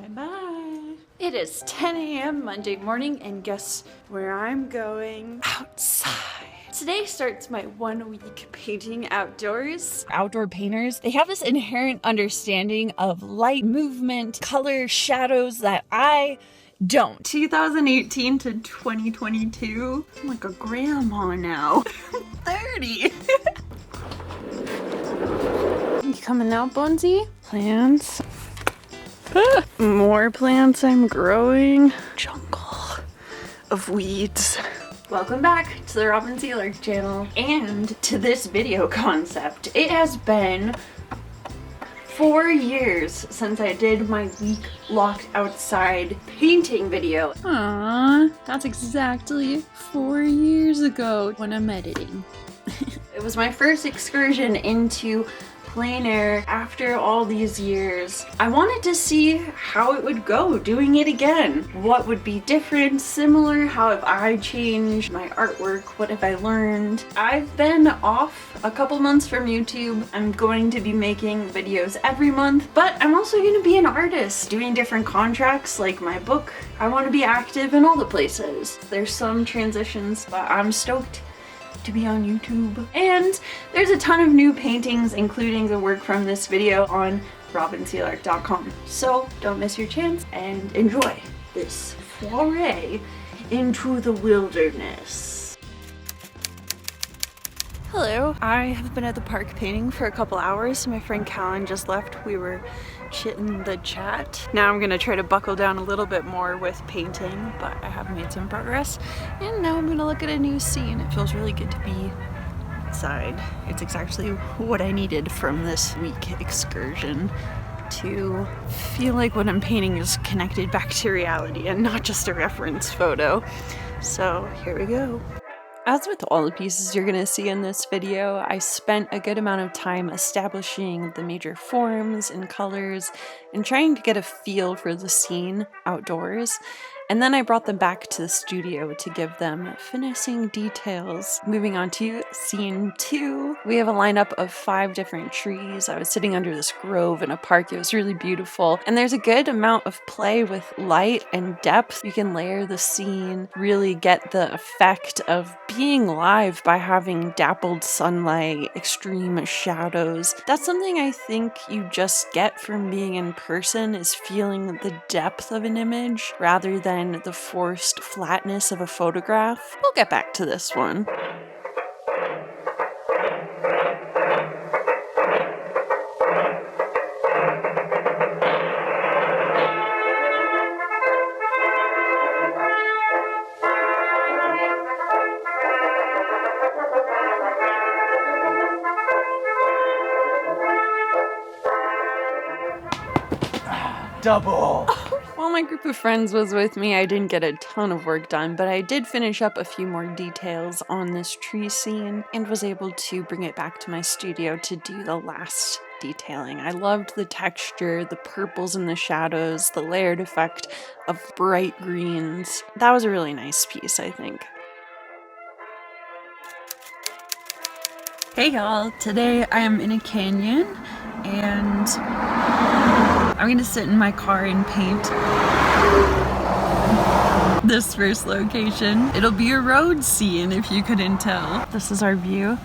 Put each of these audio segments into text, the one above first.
Bye-bye. It is 10 a.m. Monday morning, and guess where I'm going? Outside. Today starts my 1 week painting outdoors. Outdoor painters, they have this inherent understanding of light, movement, color, shadows that I don't. 2018 to 2022. I'm like a grandma now. I'm 30. You coming out, Bunsy? Plants. More plants I'm growing. Jungle of weeds. Welcome back to the Robin Sealark channel and to this video concept. It has been 4 years since I did my week locked outside painting video. Aww, that's exactly 4 years ago when I'm editing. It was my first excursion into plein air after all these years. I wanted to see how it would go doing it again. What would be different, similar? How have I changed my artwork? What have I learned? I've been off a couple months from YouTube. I'm going to be making videos every month, but I'm also going to be an artist doing different contracts like my book. I want to be active in all the places. There's some transitions, but I'm stoked to be on YouTube. And there's a ton of new paintings, including the work from this video, on robinsealark.com. So don't miss your chance and enjoy this foray into the wilderness. Hello, I have been at the park painting for a couple hours. My friend Callan just left. We were chitting the chat. Now I'm gonna try to buckle down a little bit more with painting, but I have made some progress. And now I'm gonna look at a new scene. It feels really good to be outside. It's exactly what I needed from this week excursion, to feel like what I'm painting is connected back to reality and not just a reference photo. So here we go. As with all the pieces you're going to see in this video, I spent a good amount of time establishing the major forms and colors and trying to get a feel for the scene outdoors. And then I brought them back to the studio to give them finishing details. Moving on to scene 2, we have a lineup of 5 different trees. I was sitting under this grove in a park. It was really beautiful. And there's a good amount of play with light and depth. You can layer the scene, really get the effect of being live by having dappled sunlight, extreme shadows. That's something I think you just get from being in person, is feeling the depth of an image rather than the forced flatness of a photograph. We'll get back to this one. Double! While my group of friends was with me, I didn't get a ton of work done, but I did finish up a few more details on this tree scene and was able to bring it back to my studio to do the last detailing. I loved the texture, the purples and the shadows, the layered effect of bright greens. That was a really nice piece, I think. Hey y'all, today I am in a canyon and I'm gonna sit in my car and paint this first location. It'll be a road scene if you couldn't tell. This is our view.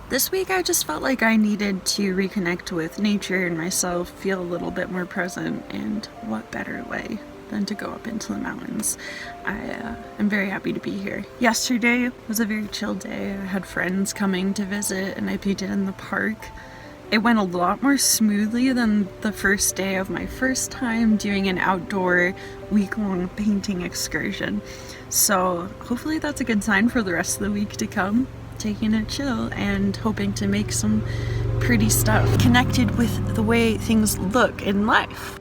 This week I just felt like I needed to reconnect with nature and myself, feel a little bit more present, and what better way than to go up into the mountains. I am very happy to be here. Yesterday was a very chill day. I had friends coming to visit and I painted in the park. It went a lot more smoothly than the first day of my first time doing an outdoor week-long painting excursion. So hopefully that's a good sign for the rest of the week to come. Taking it chill and hoping to make some pretty stuff connected with the way things look in life.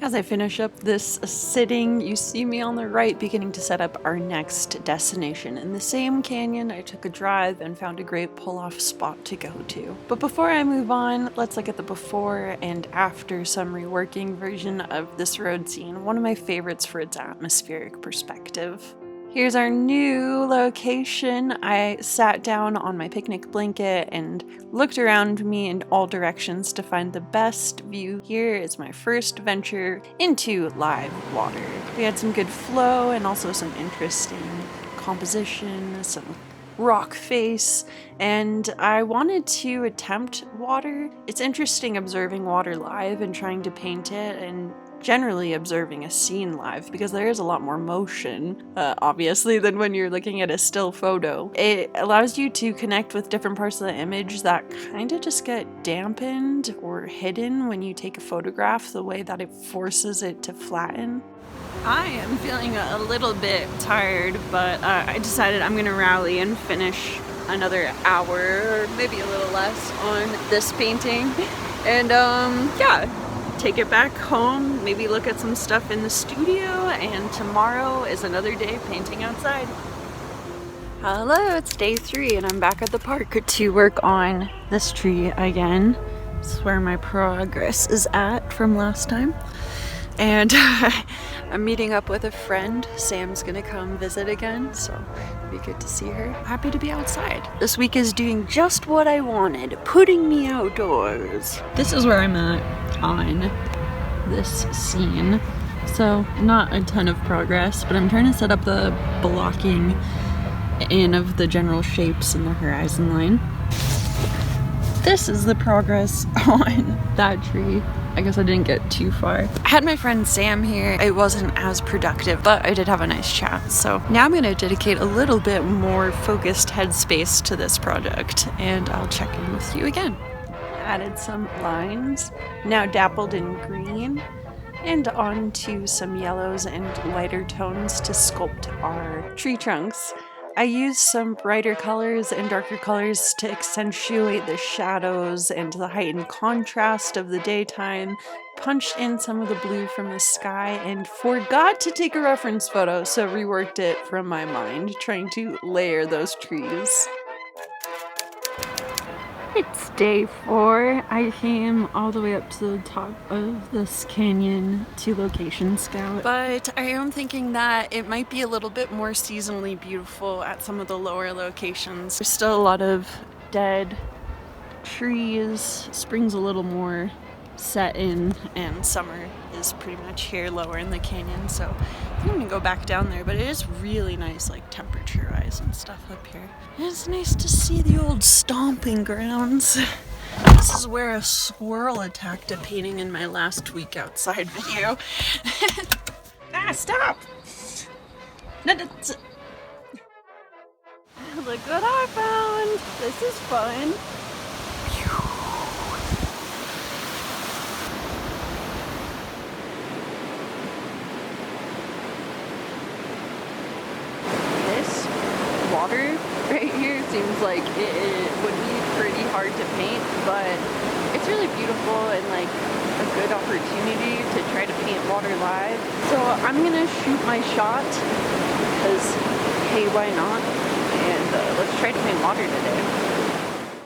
As I finish up this sitting, you see me on the right beginning to set up our next destination. In the same canyon, I took a drive and found a great pull-off spot to go to. But before I move on, let's look at the before and after summary working version of this road scene, one of my favorites for its atmospheric perspective. Here's our new location. I sat down on my picnic blanket and looked around me in all directions to find the best view. Here is my first venture into live water. We had some good flow and also some interesting composition, some rock face, and I wanted to attempt water. It's interesting observing water live and trying to paint it, and generally observing a scene live because there is a lot more motion, obviously, than when you're looking at a still photo. It allows you to connect with different parts of the image that kind of just get dampened or hidden when you take a photograph, the way that it forces it to flatten. I am feeling a little bit tired, but I decided I'm gonna rally and finish another hour, or maybe a little less, on this painting. And yeah, take it back home, maybe look at some stuff in the studio, and tomorrow is another day painting outside. Hello, it's day 3 and I'm back at the park to work on this tree again. This is where my progress is at from last time. And I'm meeting up with a friend. Sam's gonna come visit again, so it'll be good to see her. Happy to be outside. This week is doing just what I wanted, putting me outdoors. This is where I'm at on this scene. So not a ton of progress, but I'm trying to set up the blocking in of the general shapes in the horizon line. This is the progress on that tree. I guess I didn't get too far. I had my friend Sam here. It wasn't as productive, but I did have a nice chat. So now I'm gonna dedicate a little bit more focused headspace to this project, and I'll check in with you again. Added some lines, now dappled in green, and onto some yellows and lighter tones to sculpt our tree trunks. I used some brighter colors and darker colors to accentuate the shadows and the heightened contrast of the daytime, punched in some of the blue from the sky, and forgot to take a reference photo, so reworked it from my mind, trying to layer those trees. It's day 4. I came all the way up to the top of this canyon to location scout, but I am thinking that it might be a little bit more seasonally beautiful at some of the lower locations. There's still a lot of dead trees. Spring's a little more set in, and summer is pretty much here lower in the canyon, so I think I'm gonna go back down there. But it is really nice, like temperature wise and stuff up here. And it's nice to see the old stomping grounds. This is where a squirrel attacked a painting in my last week outside video. Ah, stop! No, look what I found! This is fun. Water right here seems like it would be pretty hard to paint, but it's really beautiful and like a good opportunity to try to paint water live. So I'm gonna shoot my shot because hey, why not? And let's try to paint water today.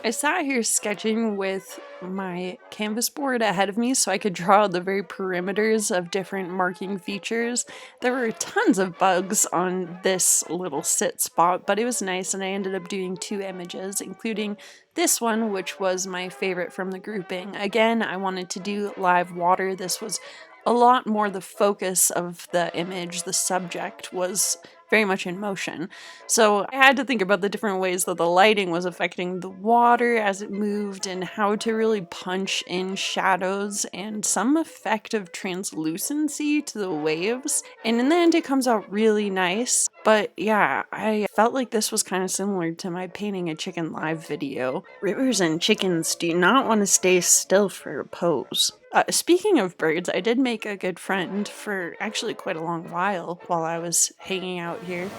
I sat here sketching with my canvas board ahead of me so I could draw the very perimeters of different marking features. There were tons of bugs on this little sit spot, but it was nice, and I ended up doing 2 images, including this one, which was my favorite from the grouping. Again, I wanted to do live water. This was a lot more the focus of the image. The subject was very much in motion. So I had to think about the different ways that the lighting was affecting the water as it moved, and how to really punch in shadows and some effect of translucency to the waves. And in the end, it comes out really nice. But yeah, I felt like this was kind of similar to my painting a chicken live video. Rivers and chickens do not want to stay still for a pose. Speaking of birds, I did make a good friend for actually quite a long while I was hanging out here.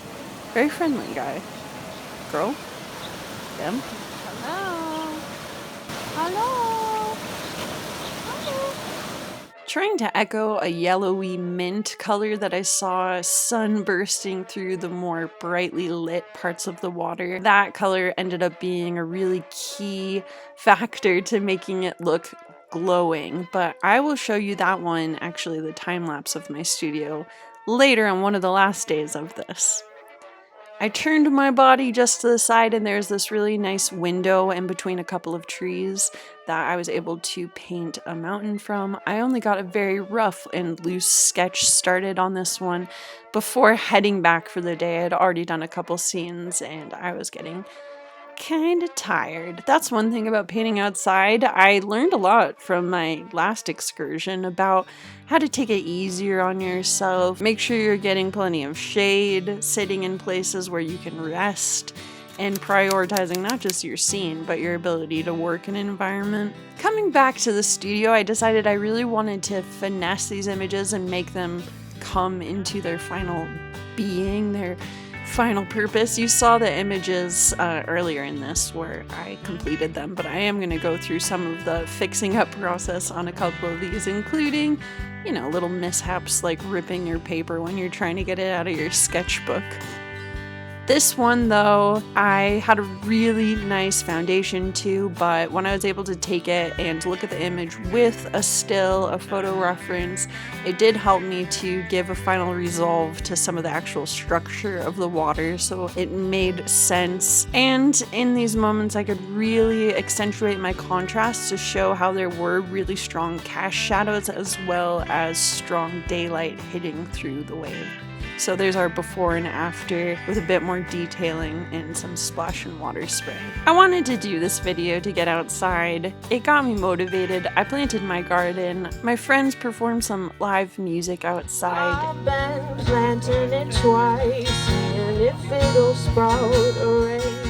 Very friendly guy. Girl? Them? Hello? Hello? Hello? Trying to echo a yellowy mint color that I saw sun bursting through the more brightly lit parts of the water. That color ended up being a really key factor to making it look glowing, but I will show you that one, actually the time lapse of my studio, later on one of the last days of this. I turned my body just to the side and there's this really nice window in between a couple of trees that I was able to paint a mountain from. I only got a very rough and loose sketch started on this one before heading back for the day. I had already done a couple scenes and I was getting kind of tired. That's one thing about painting outside. I learned a lot from my last excursion about how to take it easier on yourself, make sure you're getting plenty of shade, sitting in places where you can rest, and prioritizing not just your scene, but your ability to work in an environment. Coming back to the studio, I decided I really wanted to finesse these images and make them come into their final being, their final purpose. You saw the images earlier in this where I completed them, but I am going to go through some of the fixing up process on a couple of these, including, you know, little mishaps like ripping your paper when you're trying to get it out of your sketchbook. This one, though, I had a really nice foundation too, but when I was able to take it and look at the image with a still, a photo reference, it did help me to give a final resolve to some of the actual structure of the water, so it made sense. And in these moments, I could really accentuate my contrast to show how there were really strong cast shadows as well as strong daylight hitting through the wave. So there's our before and after with a bit more detailing and some splash and water spray. I wanted to do this video to get outside. It got me motivated. I planted my garden. My friends performed some live music outside. I've been planting it twice, and if it'll sprout a rainbow.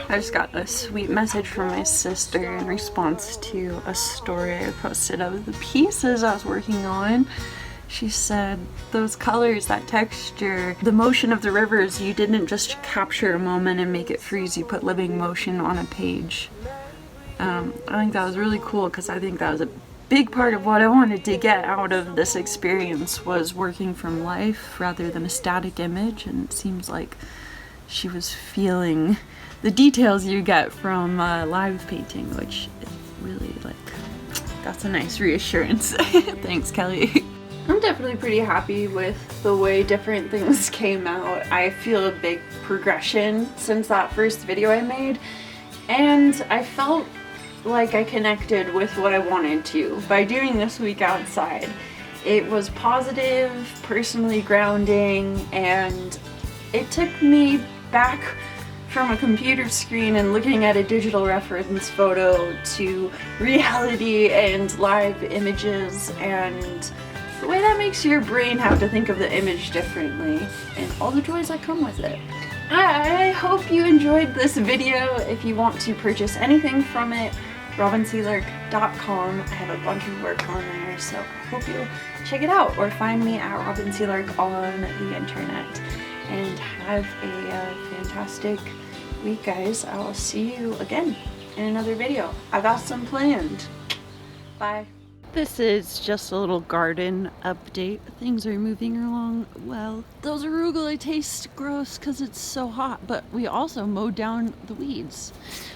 I just got a sweet message from my sister in response to a story I posted of the pieces I was working on. She said, those colors, that texture, the motion of the rivers, you didn't just capture a moment and make it freeze, you put living motion on a page. I think that was really cool because I think that was a big part of what I wanted to get out of this experience was working from life rather than a static image, and it seems like she was feeling the details you get from live painting, which is really like, that's a nice reassurance. Thanks, Kelly. I'm definitely pretty happy with the way different things came out. I feel a big progression since that first video I made, and I felt like I connected with what I wanted to by doing this week outside. It was positive, personally grounding, and it took me back from a computer screen and looking at a digital reference photo to reality and live images, and the way that makes your brain have to think of the image differently and all the joys that come with it. I hope you enjoyed this video. If you want to purchase anything from it, robinsealark.com. I have a bunch of work on there, so I hope you'll check it out or find me at Robin Sealark on the internet. And have a fantastic week, guys. I will see you again in another video. I got some planned. Bye. This is just a little garden update. Things are moving along well. Those arugula taste gross because it's so hot, but we also mowed down the weeds.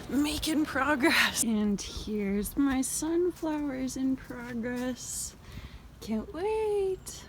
Making progress. And here's my sunflowers in progress. Can't wait.